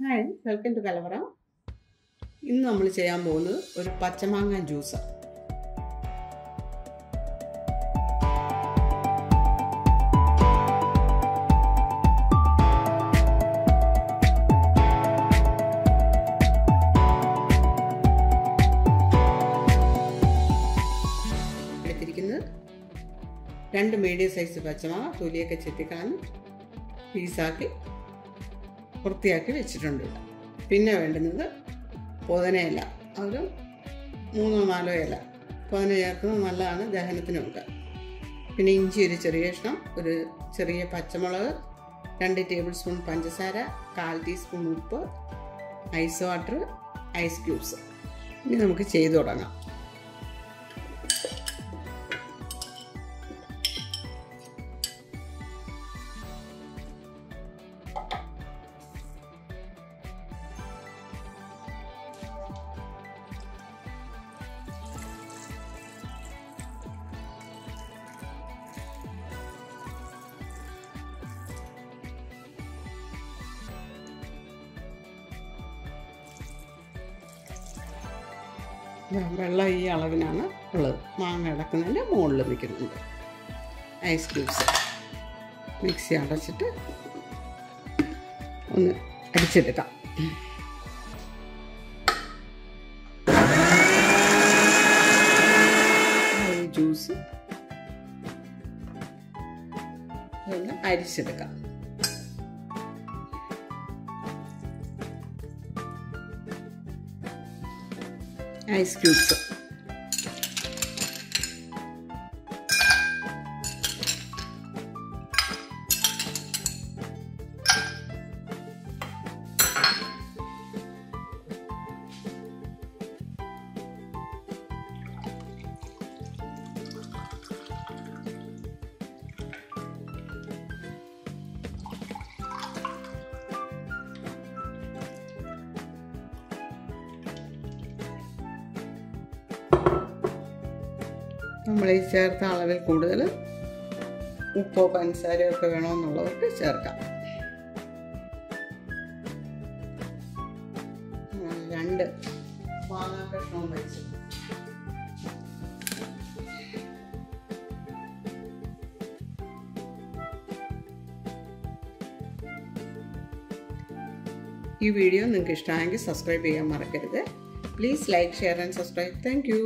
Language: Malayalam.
ഹായ്, വെൽക്കം ടു കലവറ. ഇന്ന് നമ്മൾ ചെയ്യാൻ പോകുന്നത് ഒരു പച്ചമാങ്ങ ജ്യൂസ്. എടുത്തിരിക്കുന്നത് 2 മീഡിയം സൈസ് പച്ചമാങ്ങ തൊലിയൊക്കെ ചെത്തിക്കളഞ്ഞ് പീസാക്കി വൃത്തിയാക്കി വെച്ചിട്ടുണ്ട്. പിന്നെ വേണ്ടുന്നത് പുതിനയില, ഒരു 3-4 ഇല. പുതിന ചേർക്കുന്നത് നല്ലതാണ് ദഹനത്തിനൊക്കെ. പിന്നെ ഇഞ്ചി ഒരു ചെറിയ കഷ്ണം, ഒരു ചെറിയ പച്ചമുളക്, 2 ടേബിൾ സ്പൂൺ പഞ്ചസാര, 1/4 ടീസ്പൂൺ ഉപ്പ്, ഐസ് വാട്ടർ, ഐസ് ക്യൂബ്സ്. ഇനി നമുക്ക് ചെയ്തു തുടങ്ങാം. വെള്ളം ഈ അളവിനാണ് ഉള്ളത്. മാങ്ങ അടക്കുന്നതിൻ്റെ മുകളിൽ നിൽക്കുന്നുണ്ട്. ഐസ് ക്യൂബ്സ് മിക്സി അടച്ചിട്ട് ഒന്ന് അടിച്ചെടുക്കാം. ജ്യൂസ് ഇതെല്ലാം അരിച്ചെടുക്കാം. ഐസ് ക്യൂബ്സ് നമ്മൾ ഈ ചേർത്ത അളവിൽ കൂടുതൽ ഉപ്പോ പഞ്ചസാരയോ ഒക്കെ വേണമെന്നുള്ളവർക്ക് ചേർക്കാം. 2 മാങ്ങ കഷ്ണവും വെച്ച് ഈ വീഡിയോ നിങ്ങൾക്ക് ഇഷ്ടമായെങ്കിൽ സബ്സ്ക്രൈബ് ചെയ്യാൻ മറക്കരുത്. Please like, share and subscribe. Thank you.